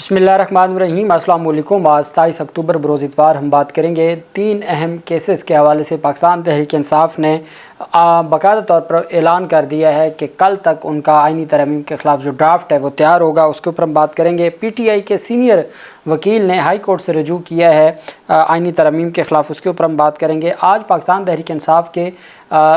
बिस्मिल्लाहिर्रहमानिर्रहीम। अस्सलाम वालेकुम। आज 27 अक्टूबर बरोज़ इतवार हम बात करेंगे 3 अहम केसेस के हवाले से। पाकिस्तान तहरीक इंसाफ ने बाकायदा तौर पर ऐलान कर दिया है कि कल तक उनका आइनी तरमीम के ख़िलाफ़ जो ड्राफ्ट है वो तैयार होगा, उसके ऊपर हम बात करेंगे। PTI के सीनियर वकील ने हाई कोर्ट से रजू किया है आइनी तरमीम के ख़िलाफ़, उसके ऊपर हम बात करेंगे। आज पाकिस्तान तहरीक इंसाफ के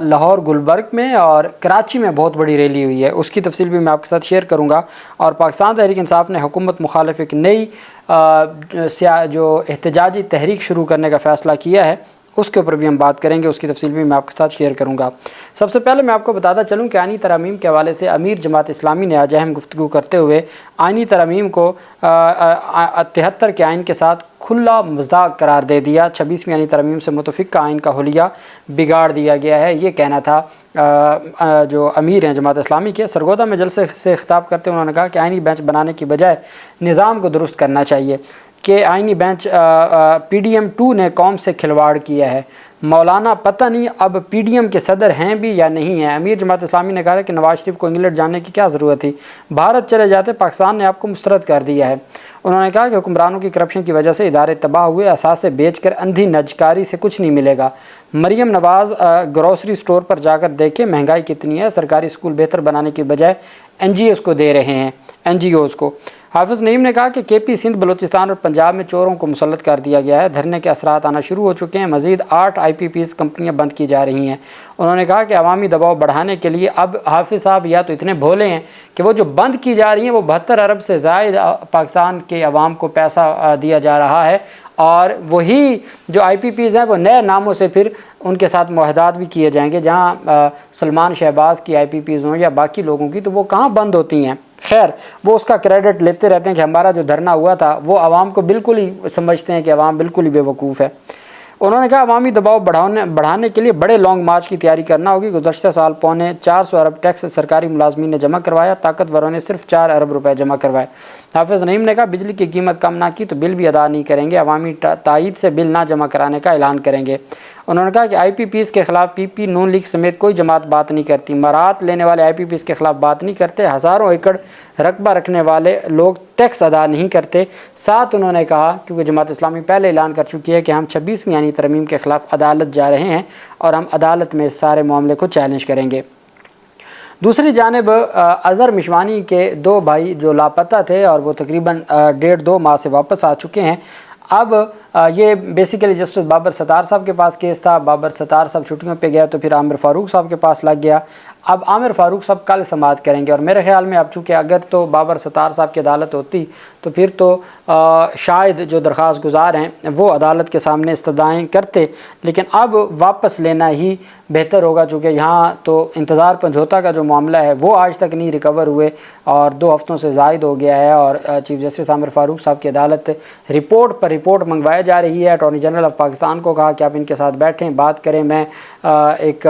लाहौर, गुलबर्ग में और कराची में बहुत बड़ी रैली हुई है, उसकी तफसील भी मैं आपके साथ शेयर करूँगा। और पाकिस्तान तहरीक इंसाफ ने हुकूमत मुखालिफ एक नई जो एहतजाजी तहरीक शुरू करने का फ़ैसला किया है, उसके ऊपर भी हम बात करेंगे, उसकी तफसील भी मैं आपके साथ शेयर करूँगा। सबसे पहले मैं आपको बताता चलूँ कि आइनी तरमीम के हवाले से अमीर जमात इस्लामी ने आज अहम गुफ्तगू करते हुए आइनी तरमीम को 73 के आइन के साथ खुला मज़ाक करार दे दिया। 26वीं आइनी तरमीम से मुतफ़िक़ आइन का हुलिया बिगाड़ दिया गया है, ये कहना था जो अमीर हैं जमात इस्लामी के। सरगोदा में जलसे से खिताब करते हुए उन्होंने कहा कि आइनी बेंच बनाने की बजाय निज़ाम को दुरुस्त करना चाहिए कि आइनी बेंच PDM 2 ने कौम से खिलवाड़ किया है। मौलाना पता नहीं अब PDM के सदर हैं भी या नहीं हैं। अमीर जमात इस्लामी ने कहा कि नवाज शरीफ को इंग्लैंड जाने की क्या ज़रूरत थी, भारत चले जाते, पाकिस्तान ने आपको मुस्तरद कर दिया है। उन्होंने कहा कि हुक्मरानों की करप्शन की वजह से इदारे तबाह हुए, असासे बेच कर अंधी नजकारी से कुछ नहीं मिलेगा। मरियम नवाज़ ग्रोसरी स्टोर पर जाकर देखें महंगाई कितनी है, सरकारी स्कूल बेहतर बनाने की बजाय NGOs को दे रहे हैं, NGOs को। हाफिज़ नईम ने कहा कि KP सिंध, बलूचिस्तान और पंजाब में चोरों को मुसल्लत कर दिया गया है, धरने के असरात आना शुरू हो चुके हैं, मज़ीद 8 IPPs कंपनियां बंद की जा रही हैं। उन्होंने कहा कि अवामी दबाव बढ़ाने के लिए अब हाफिज़ साहब या तो इतने भोले हैं कि वो जो बंद की जा रही हैं वो 72 अरब से ज़ायद पाकिस्तान के अवाम को पैसा दिया जा रहा है, और वही जो IPPs हैं वो नए नामों से फिर उनके साथ मुआहदात भी किए जाएंगे। जहाँ सलमान शहबाज की IPPs हों या बाकी लोगों की, तो वो कहाँ बंद होती हैं। खैर, वो उसका क्रेडिट लेते रहते हैं कि हमारा जो धरना हुआ था वो आवाम को बिल्कुल ही समझते हैं कि आवाम बिल्कुल ही बेवकूफ़ है। उन्होंने कहा अवामी दबाव बढ़ाने के लिए बड़े लॉन्ग मार्च की तैयारी करना होगी। गुज़श्ता साल 425 अरब टैक्स सरकारी मुलाजमीन ने जमा करवाया, ताकतवरों ने सिर्फ 4 अरब रुपए जमा करवाए। हाफिज़ नईम ने कहा बिजली की कीमत कम ना की तो बिल भी अदा नहीं करेंगे, अवामी तायीद से बिल ना जमा कराने का ऐलान करेंगे। उन्होंने कहा कि IPPs के ख़िलाफ़ PP, नून लीग समेत कोई जमात बात नहीं करती, मरात लेने वाले IPPs के ख़िलाफ़ बात नहीं करते, हज़ारों एकड़ रकबा रखने वाले लोग टैक्स अदा नहीं करते। साथ उन्होंने कहा, क्योंकि जमात इस्लामी पहले ऐलान कर चुकी है कि हम 26वीं आइनी तरमीम के ख़िलाफ़ अदालत जा रहे हैं और हम अदालत में इस सारे मामले को चैलेंज करेंगे। दूसरी जानिब अज़हर मिशवानी के 2 भाई जो लापता थे और वो तकरीबन 1.5-2 माह से वापस आ चुके हैं। अब ये बेसिकली जस्टिस बाबर सत्तार साहब के पास केस था। बाबर सत्तार साहब छुट्टियों पे गया तो फिर आमिर फ़ारूक साहब के पास लग गया। अब आमिर फ़ारूक साहब कल समाअत करेंगे, और मेरे ख्याल में अब चूँकि अगर तो बाबर सत्तार साहब की अदालत होती तो फिर तो शायद जो दरख्वास्त गुजार हैं वो अदालत के सामने इस्तदाएँ करते, लेकिन अब वापस लेना ही बेहतर होगा, चूँकि यहाँ तो इंतज़ार पंजोता का जो मामला है वो आज तक नहीं रिकवर हुए और 2 हफ़्तों से ज़ायद हो गया है। और चीफ जस्टिस आमिर फ़ारूक साहब की अदालत रिपोर्ट पर रिपोर्ट मंगवाई जा रही है। अटॉर्नी जनरल ऑफ पाकिस्तान को कहा कि आप इनके साथ बैठें, बात करें, मैं एक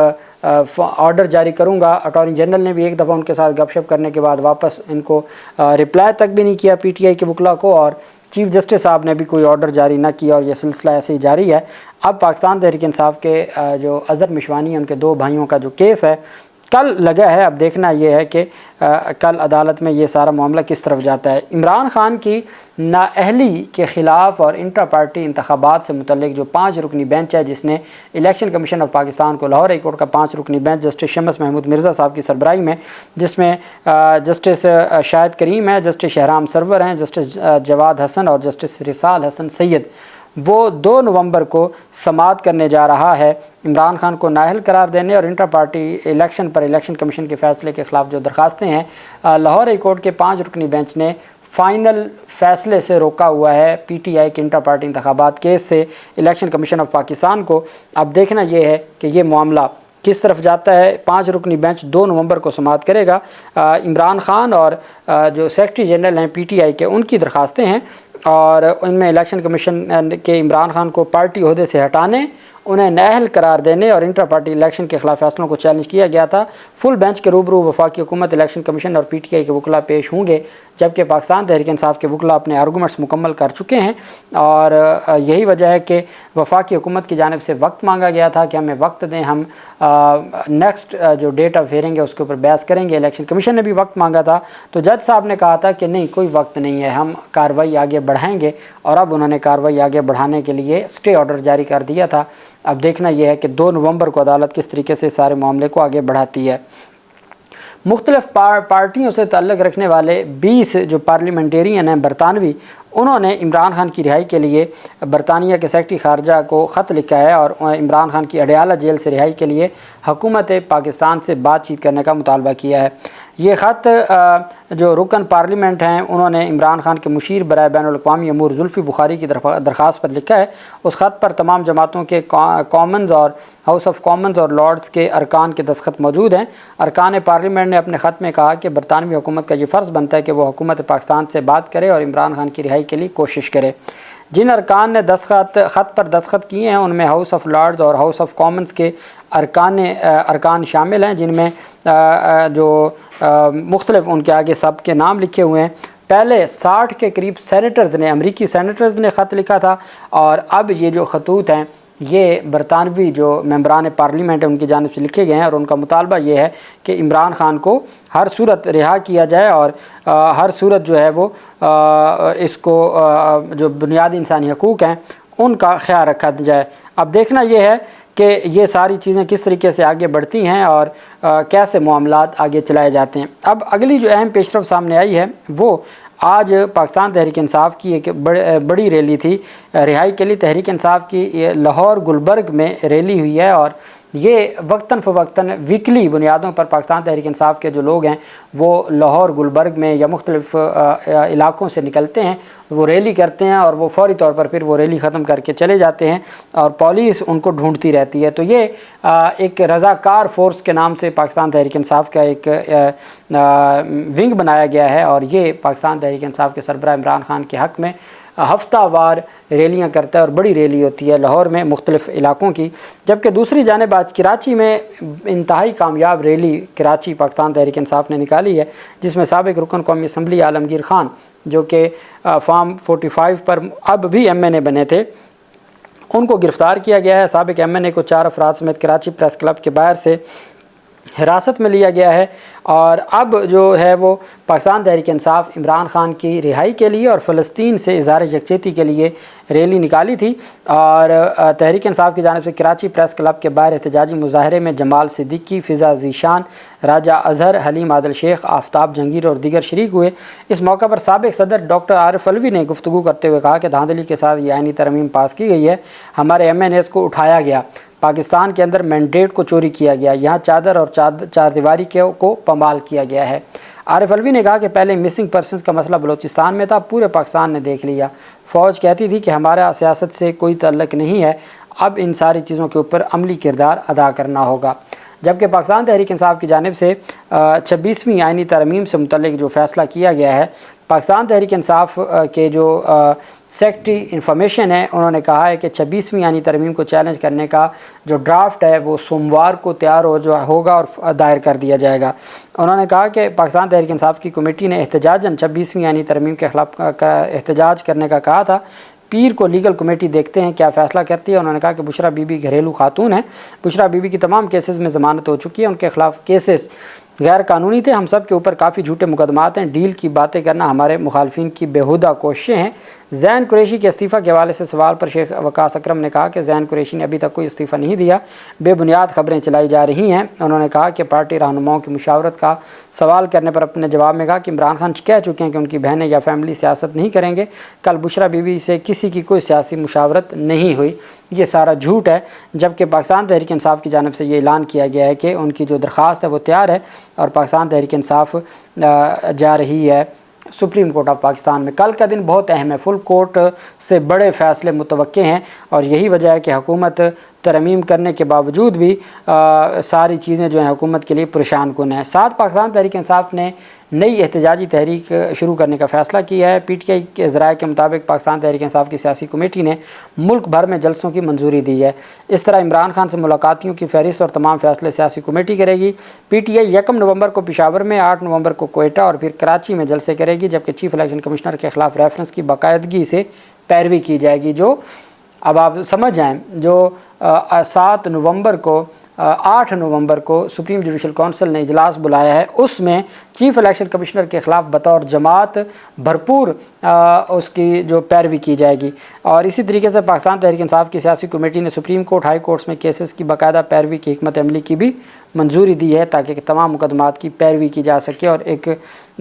ऑर्डर जारी करूंगा। अटॉर्नी जनरल ने भी एक दफ़ा उनके साथ गपशप करने के बाद वापस इनको रिप्लाई तक भी नहीं किया PTI के वकला को, और चीफ जस्टिस साहब ने भी कोई ऑर्डर जारी ना किया, और ये सिलसिला ऐसे ही जारी है। अब पाकिस्तान तहरीक इंसाफ के जो अज़हर मिशवानी, उनके 2 भाइयों का जो केस है कल लगा है। अब देखना यह है कि कल अदालत में ये सारा मामला किस तरफ जाता है। इमरान खान की नाअहली के ख़िलाफ़ और इंट्रा पार्टी इंतखाबात से मुतल्लिक जो 5 रुकनी बेंच है, जिसने इलेक्शन कमीशन ऑफ पाकिस्तान को, लाहौर हाई कोर्ट का 5 रुकनी बेंच जस्टिस शम्स महमूद मिर्ज़ा साहब की सरबराही में, जिसमें जस्टिस शाहिद करीम है, जस्टिस शहराम सरवर हैं, जस्टिस जवाद हसन और जस्टिस रिसाल हसन सैयद, वो 2 नवंबर को समाअत करने जा रहा है इमरान खान को नाअहल करार देने और इंटर पार्टी इलेक्शन पर इलेक्शन कमीशन के फ़ैसले के ख़िलाफ़ जो दरखास्तें हैं। लाहौर हाई कोर्ट के 5 रुकनी बेंच ने फ़ाइनल फ़ैसले से रोका हुआ है PTI के इंटर पार्टी इंतखाबात केस से इलेक्शन कमीशन ऑफ पाकिस्तान को। अब देखना यह है कि ये मामला किस तरफ जाता है। 5 रुकनी बेंच 2 नवंबर को समाअत करेगा। इमरान खान और जो सेक्रेटरी जनरल हैं PTI के, उनकी दरखास्तें हैं और इनमें इलेक्शन कमीशन के इमरान खान को पार्टी ओहदे से हटाने انہیں نااہل قرار دینے اور انٹر پارٹی الیکشن کے خلاف فیصلوں کو چیلنج کیا گیا تھا۔ فل بینچ کے روبرو وفاقی حکومت، الیکشن کمیشن اور پی ٹی آئی کے وکلاء پیش ہوں گے، جبکہ پاکستان تحریک انصاف کے وکلاء اپنے آرگومنٹس مکمل کر چکے ہیں، اور یہی وجہ ہے کہ وفاقی حکومت کی جانب سے وقت مانگا گیا تھا کہ ہمیں وقت دیں، ہم نیکسٹ جو ڈیٹ آف ہیئرنگ ہے اس کے اوپر بحث کریں گے۔ الیکشن کمیشن نے بھی وقت مانگا تھا، تو جج صاحب نے کہا تھا کہ نہیں، کوئی وقت نہیں ہے، ہم کارروائی آگے بڑھائیں گے، اور اب انہوں نے کارروائی آگے بڑھانے کے لیے اسٹے آرڈر جاری کر دیا تھا۔ اب دیکھنا یہ ہے کہ 2 نومبر کو عدالت کس طریقے سے سارے معاملے کو آگے بڑھاتی ہے۔ مختلف پارٹیوں سے تعلق رکھنے والے 20 جو پارلیمنٹیرین ہیں برطانوی، انہوں نے عمران خان کی رہائی کے لیے برطانیہ کے سیکرٹری خارجہ کو خط لکھا ہے اور عمران خان کی اڈیالہ جیل سے رہائی کے لیے حکومت پاکستان سے بات چیت کرنے کا مطالبہ کیا ہے۔ یہ خط جو رکن پارلیمنٹ ہیں انہوں نے عمران خان کے مشیر برائے بین الاقوامی امور زلفی بخاری کی درخواست پر لکھا ہے۔ اس خط پر تمام جماعتوں کے کامنز اور ہاؤس آف کامنز اور لارڈز کے ارکان کے دستخط موجود ہیں۔ ارکان پارلیمنٹ نے اپنے خط میں کہا کہ برطانوی حکومت کا یہ فرض بنتا ہے کہ وہ حکومت پاکستان سے بات کرے اور عمران خان کی رہائی کے لیے کوشش کرے۔ جن ارکان نے خط پر دستخط کیے ہیں ان میں ہاؤس آف لارڈز اور ہاؤس آف کامنز کے ارکان شامل ہیں، جن میں جو مختلف ان کے آگے سب کے نام لکھے ہوئے ہیں۔ پہلے 60 کے قریب سینیٹرز نے، امریکی سینیٹرز نے خط لکھا تھا، اور اب یہ جو خطوط ہیں یہ برطانوی جو ممبران پارلیمنٹ ہیں ان کی جانب سے لکھے گئے ہیں، اور ان کا مطالبہ یہ ہے کہ عمران خان کو ہر صورت رہا کیا جائے، اور ہر صورت جو ہے وہ اس کو جو بنیادی انسانی حقوق ہیں ان کا خیال رکھا جائے۔ اب دیکھنا یہ ہے کہ یہ ساری چیزیں کس طریقے سے آگے بڑھتی ہیں اور کیسے معاملات آگے چلائے جاتے ہیں۔ اب اگلی جو اہم پیش رفت سامنے آئی ہے وہ آج پاکستان تحریک انصاف کی ایک بڑی ریلی تھی رہائی کے لیے۔ تحریک انصاف کی لاہور گلبرگ میں ریلی ہوئی ہے، اور یہ وقتاً فوقتاً ویکلی بنیادوں پر پاکستان تحریک انصاف کے جو لوگ ہیں وہ لاہور گلبرگ میں یا مختلف علاقوں سے نکلتے ہیں، وہ ریلی کرتے ہیں، اور وہ فوری طور پر پھر وہ ریلی ختم کر کے چلے جاتے ہیں، اور پولیس ان کو ڈھونڈتی رہتی ہے۔ تو یہ ایک رضاکار فورس کے نام سے پاکستان تحریک انصاف کا ایک ونگ بنایا گیا ہے، اور یہ پاکستان تحریک انصاف کے سربراہ عمران خان کے حق میں ہفتہ وار ریلیاں کرتا ہے، اور بڑی ریلی ہوتی ہے لاہور میں مختلف علاقوں کی۔ جبکہ دوسری جانب آج کراچی میں انتہائی کامیاب ریلی کراچی پاکستان تحریک انصاف نے نکالی ہے، جس میں سابق رکن قومی اسمبلی عالمگیر خان، جو کہ فارم 45 پر اب بھی ایم این اے بنے تھے، ان کو گرفتار کیا گیا ہے۔ سابق ایم این اے کو 4 افراد سمیت کراچی پریس کلب کے باہر سے حراست میں لیا گیا ہے، اور اب جو ہے وہ پاکستان تحریک انصاف عمران خان کی رہائی کے لیے اور فلسطین سے اظہار یکجہتی کے لیے ریلی نکالی تھی، اور تحریک انصاف کی جانب سے کراچی پریس کلب کے باہر احتجاجی مظاہرے میں جمال صدیقی، فضا ذیشان، راجہ اظہر، حلیم عادل شیخ، آفتاب جہانگیر اور دیگر شریک ہوئے۔ اس موقع پر سابق صدر ڈاکٹر عارف علوی نے گفتگو کرتے ہوئے کہا کہ دھاندلی کے ساتھ یہ آئینی ترمیم پاس کی گئی ہے، ہمارے ایم این ایز کو اٹھایا گیا، پاکستان کے اندر مینڈیٹ کو چوری کیا گیا، یہاں چادر اور چار دیواری کو پامال کیا گیا ہے۔ عارف علوی نے کہا کہ پہلے مسنگ پرسنز کا مسئلہ بلوچستان میں تھا، پورے پاکستان نے دیکھ لیا، فوج کہتی تھی کہ ہمارا سیاست سے کوئی تعلق نہیں ہے، اب ان ساری چیزوں کے اوپر عملی کردار ادا کرنا ہوگا۔ جبکہ پاکستان تحریک انصاف کی جانب سے 26ویں آئینی ترمیم سے متعلق جو فیصلہ کیا گیا ہے، پاکستان تحریک انصاف کے جو سیکرٹری انفارمیشن ہے انہوں نے کہا ہے کہ 26ویں آئینی ترمیم کو چیلنج کرنے کا جو ڈرافٹ ہے وہ سوموار کو تیار ہوگا اور دائر کر دیا جائے گا۔ انہوں نے کہا کہ پاکستان تحریک انصاف کی کمیٹی نے احتجاجاً 26ویں آئینی ترمیم کے خلاف احتجاج کرنے کا کہا تھا۔ پیر کو لیگل کمیٹی دیکھتے ہیں کیا فیصلہ کرتی ہے۔ انہوں نے کہا کہ بشرا بی بی گھریلو خاتون ہیں، بشرا بی بی کی تمام کیسز میں ضمانت ہو چکی ہے، ان کے خلاف کیسز غیر قانونی تھے، ہم سب کے اوپر کافی جھوٹے مقدمات ہیں، ڈیل کی باتیں کرنا ہمارے مخالفین کی بیہودہ کوششیں ہیں۔ زین قریشی کے استعفیٰ کے حوالے سے سوال پر شیخ وقاص اکرم نے کہا کہ زین قریشی نے ابھی تک کوئی استعفیٰ نہیں دیا، بے بنیاد خبریں چلائی جا رہی ہیں۔ انہوں نے کہا کہ پارٹی رہنماؤں کی مشاورت کا سوال کرنے پر اپنے جواب میں کہا کہ عمران خان کہہ چکے ہیں کہ ان کی بہنیں یا فیملی سیاست نہیں کریں گے، کل بشرا بی بی سے کسی کی کوئی سیاسی مشاورت نہیں ہوئی، یہ سارا جھوٹ ہے۔ جبکہ پاکستان تحریک انصاف کی جانب سے یہ اعلان کیا گیا ہے کہ ان کی جو درخواست ہے وہ تیار ہے، اور پاکستان تحریک انصاف جا رہی ہے سپریم کورٹ آف پاکستان میں۔ کل کا دن بہت اہم ہے، فل کورٹ سے بڑے فیصلے متوقع ہیں، اور یہی وجہ ہے کہ حکومت ترمیم کرنے کے باوجود بھی ساری چیزیں جو ہیں حکومت کے لیے پریشان کن ہیں۔ ساتھ پاکستان تحریک انصاف نے नई एहतजाजी तहरीक शुरू करने का फ़ैसला किया है। PTI के ज़राए के मुताबिक पाकिस्तान तहरीक इंसाफ की सियासी कमेटी ने मुल्क भर में जलसों की मंजूरी दी है। इस तरह इमरान खान से मुलाकातियों की फहरिस्त और तमाम फ़ैसले सियासी कमेटी करेगी। PTI 1 नवंबर को पेशावर में, 8 नवंबर को कोयटा और फिर कराची में जलसे करेगी, जबकि चीफ इलेक्शन कमिश्नर के ख़िलाफ़ रेफरेंस की बाकायदगी से पैरवी की जाएगी। जो अब आप समझ जाएँ, जो 7 नवंबर को 8 नवंबर को सुप्रीम जुडिशल काउंसिल ने इजलास बुलाया है, उसमें चीफ इलेक्शन कमिश्नर के ख़िलाफ़ बतौर जमात भरपूर उसकी जो पैरवी की जाएगी। और इसी तरीके से पाकिस्तान तहरीक इंसाफ की सियासी कमेटी ने सुप्रीम कोर्ट, हाई कोर्ट्स में केसेस की बाकायदा पैरवी की हिकमत अमली की भी मंजूरी दी है, ताकि तमाम मुकदमात की पैरवी की जा सके और एक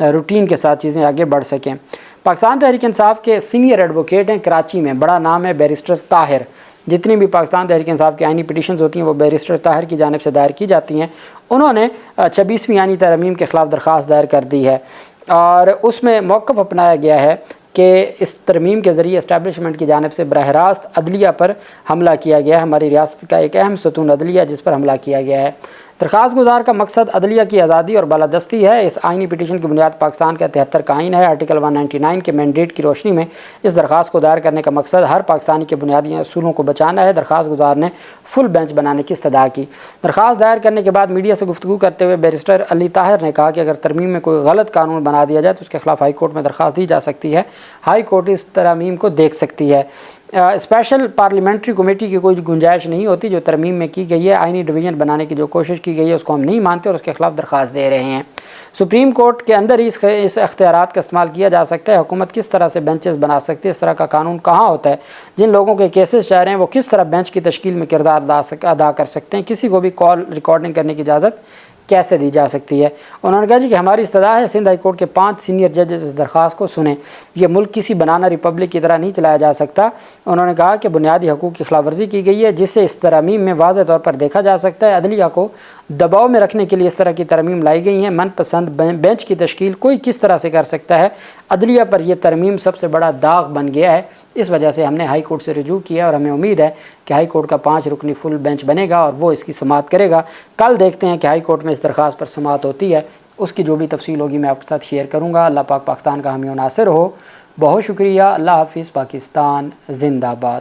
रूटीन के साथ चीज़ें आगे बढ़ सकें। पाकिस्तान तहरीक इंसाफ के सीनियर एडवोकेट हैं कराची में, बड़ा नाम है बैरिस्टर ताहिर। जितनी भी पाकिस्तान तहरीक इंसाफ की आइनी पिटीशंस होती हैं वो बैरिस्टर ताहिर की जानिब से दायर की जाती हैं। उन्होंने 26वीं आइनी तरमीम के ख़िलाफ़ दरख्वास्त दायर कर दी है और उसमें मौक़िफ़ अपनाया गया है कि इस तरमीम के ज़रिए इस्टेब्लिशमेंट की जानिब से बरह रास्त अदलिया पर हमला किया गया है। हमारी रियासत का एक अहम सतून अदलिया जिस पर हमला किया गया है। दरख्वास्त गुजार का मकसद अदलिया की आज़ादी और बालादस्ती है। इस आइनी पिटीशन की बुनियाद पाकिस्तान का 73 का आइन है। आर्टिकल 199 के मैंडेट की रोशनी में इस दरख्वास्त को दायर करने का मकसद हर पाकिस्तानी के बुनियादी असूलों को बचाना है। दरख्वास्त गुजार ने फुल बेंच बनाने की इस्तदा की। दरख्वास्त दायर करने के बाद मीडिया से गुफ्तगू करते हुए बैरिस्टर अली ताहिर ने कहा कि अगर तरमीम में कोई गलत कानून बना दिया जाए तो उसके खिलाफ हाई कोर्ट में दरख्वास्त दी जा सकती है। हाई कोर्ट इस तरमीम को देख सकती है। स्पेशल पार्लियामेंट्री कमेटी की कोई गुंजाइश नहीं होती। जो तरमीम में की गई है, आइनी डिवीज़न बनाने की जो कोशिश की गई है, उसको हम नहीं मानते और उसके खिलाफ दरख्वास्त दे रहे हैं। सुप्रीम कोर्ट के अंदर ही इस अख्तियारात का इस्तेमाल किया जा सकता है। हुकूमत किस तरह से बेंचेस बना सकती है, इस तरह का कानून कहाँ होता है। जिन लोगों के केसेस चाह रहे हैं वो किस तरह बेंच की तश्कील में किरदार अदा कर सकते हैं। किसी को भी कॉल रिकॉर्डिंग करने की इजाज़त कैसे दी जा सकती है। उन्होंने कहा जी कि हमारी इस्तदा है सिंध हाई कोर्ट के 5 सीनियर जजेस इस दरख्वास्त को सुने। ये मुल्क किसी बनाना रिपब्लिक की तरह नहीं चलाया जा सकता। उन्होंने कहा कि बुनियादी हकूक़ की खिलाफ वर्जी की गई है, जिससे इस तरमीम में वाज़ेह तौर पर देखा जा सकता है। अदलिया को दबाव में रखने के लिए इस तरह की तरमीम लाई गई हैं। मनपसंद बेंच की तश्कील कोई किस तरह से कर सकता है। अदलिया पर यह तरमीम सबसे बड़ा दाग बन गया है। इस वजह से हमने हाई कोर्ट से रुजू किया और हमें उम्मीद है कि हाई कोर्ट का 5 रुकनी फुल बेंच बनेगा और वो इसकी समाअत करेगा। कल देखते हैं कि हाई कोर्ट में इस दरख्वास्त पर समाअत होती है। उसकी जो भी तफसील होगी मैं आपके साथ शेयर करूँगा। अल्लाह पाक पाकिस्तान का हामी और नासिर हो। बहुत शुक्रिया। अल्लाह हाफिज़। पाकिस्तान जिंदाबाद।